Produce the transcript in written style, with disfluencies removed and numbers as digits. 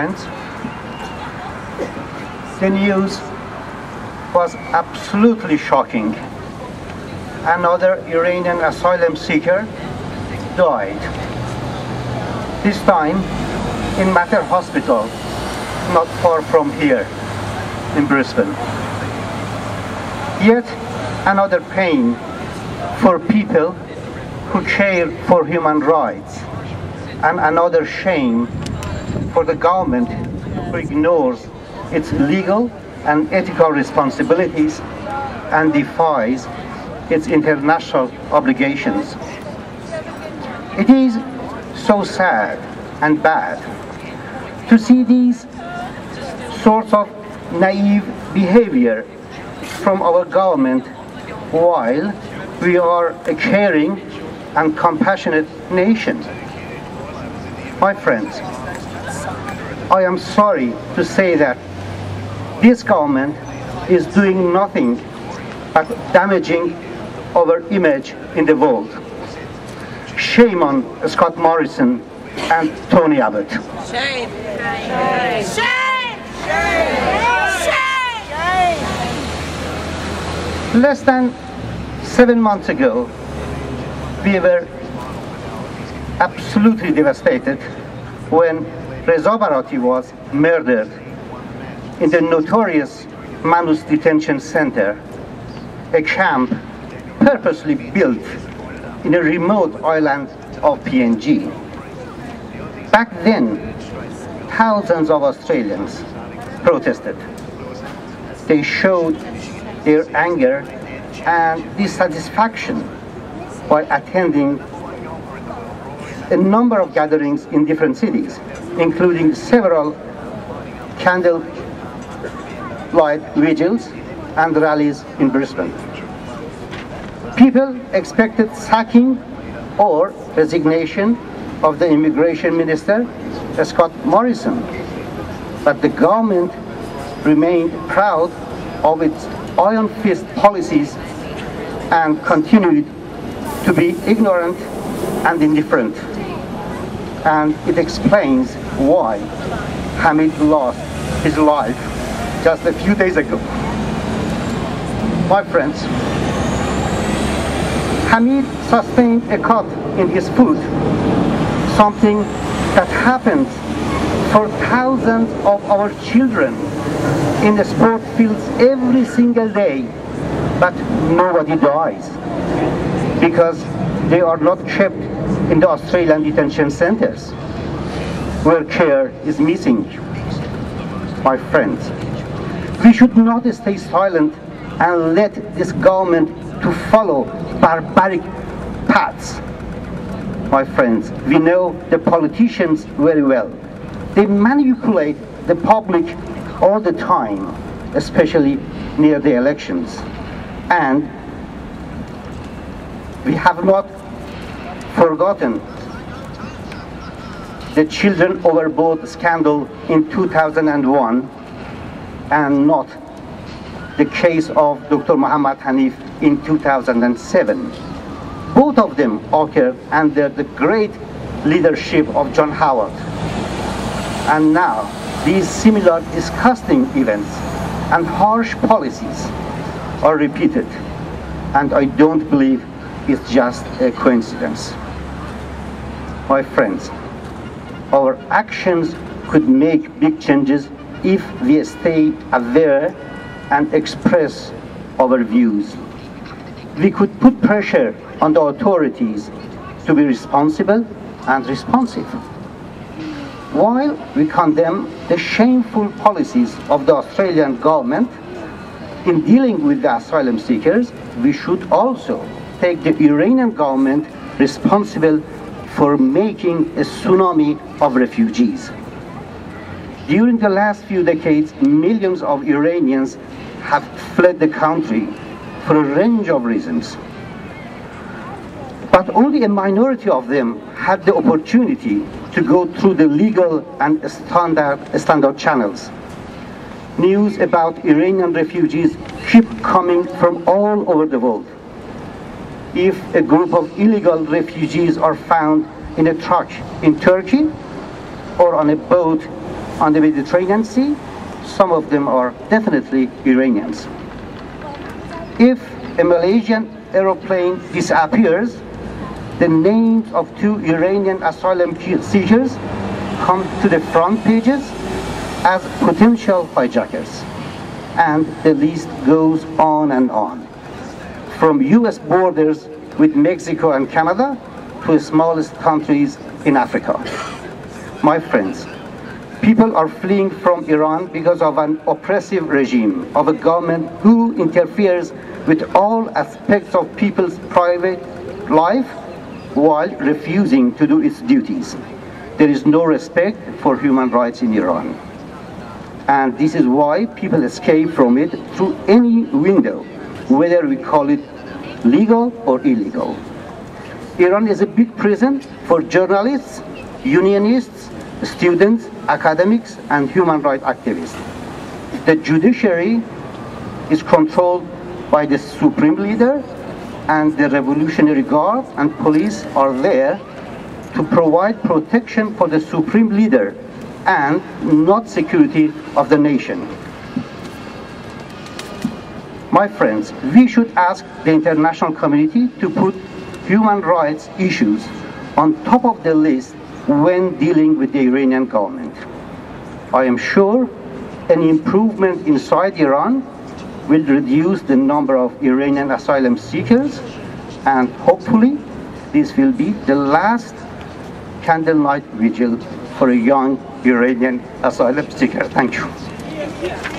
friends, the news was absolutely shocking. Another Iranian asylum seeker died. This time in Mater Hospital, not far from here in Brisbane. Yet another pain for people who care for human rights, and another shame for the government who ignores its legal and ethical responsibilities and defies its international obligations. It is so sad and bad to see these sorts of naive behavior from our government while we are a caring and compassionate nation. My friends, I am sorry to say that this government is doing nothing but damaging our image in the world. Shame on Scott Morrison and Tony Abbott. Shame! Shame! Shame! Shame! Less than 7 months ago, we were absolutely devastated when Reza Barati was murdered in the notorious Manus Detention Center, a camp purposely built in a remote island of PNG. Back then, thousands of Australians protested. They showed their anger and dissatisfaction by attending a number of gatherings in different cities, including several candlelight vigils and rallies in Brisbane. People expected sacking or resignation of the immigration minister, Scott Morrison, but the government remained proud of its iron fist policies and continued to be ignorant and indifferent. And it explains why Hamid lost his life just a few days ago. My friends, Hamid sustained a cut in his foot, something that happens for thousands of our children in the sport fields every single day, but nobody dies because they are not kept in the Australian detention centers where care is missing. My friends, we should not stay silent and let this government to follow barbaric paths. My friends, we know the politicians very well. They manipulate the public all the time, especially near the elections. And we have not forgotten the children overboard scandal in 2001 and not the case of Dr. Muhammad Hanif in 2007. Both of them occurred under the great leadership of John Howard. And now these similar disgusting events and harsh policies are repeated. And I don't believe it's just a coincidence. My friends, our actions could make big changes if we stay aware and express our views. We could put pressure on the authorities to be responsible and responsive. While we condemn the shameful policies of the Australian government in dealing with the asylum seekers, we should also take the Iranian government responsible for making a tsunami of refugees. During the last few decades, millions of Iranians have fled the country for a range of reasons. But only a minority of them had the opportunity to go through the legal and standard channels. News about Iranian refugees keep coming from all over the world. If a group of illegal refugees are found in a truck in Turkey or on a boat on the Mediterranean Sea. Some of them are definitely Iranians. If a Malaysian aeroplane disappears, the names of 2 Iranian asylum seekers come to the front pages as potential hijackers. And the list goes on and on. From US borders with Mexico and Canada to the smallest countries in Africa. My friends, people are fleeing from Iran because of an oppressive regime, of a government who interferes with all aspects of people's private life while refusing to do its duties. There is no respect for human rights in Iran. And this is why people escape from it through any window, whether we call it legal or illegal. Iran is a big prison for journalists, unionists, students, academics, and human rights activists. The judiciary is controlled by the supreme leader, and the Revolutionary Guard and police are there to provide protection for the supreme leader and not security of the nation. My friends, we should ask the international community to put human rights issues on top of the list when dealing with the Iranian government. I am sure an improvement inside Iran will reduce the number of Iranian asylum seekers, and hopefully this will be the last candlelight vigil for a young Iranian asylum seeker. Thank you.